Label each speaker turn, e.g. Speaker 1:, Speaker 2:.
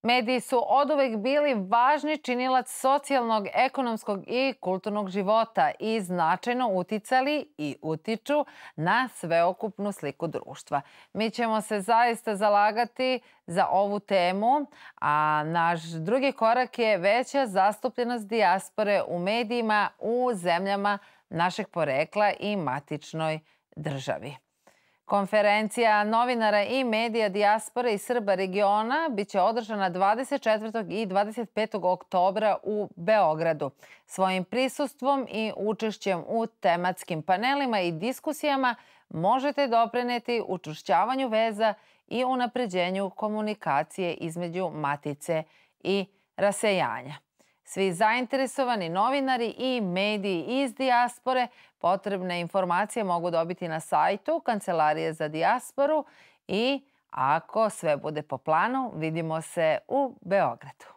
Speaker 1: Mediji su oduvek bili važni činilac socijalnog, ekonomskog i kulturnog života i značajno uticali i utiču na sveokupnu sliku društva. Mi ćemo se zaista zalagati za ovu temu, a naš drugi korak je veća zastupljenost dijaspore u medijima u zemljama našeg porekla i matičnoj državi. Konferencija novinara i medija dijaspore i Srba regiona biće održana 24. i 25. oktobra u Beogradu. Svojim prisustvom i učešćem u tematskim panelima i diskusijama možete doprineti učvršćavanju veza i unapređenju komunikacije između Matice i rasejanja. Svi zainteresovani novinari i mediji iz dijaspore potrebne informacije mogu dobiti na sajtu Kancelarije za dijasporu i ako sve bude po planu, vidimo se u Beogradu.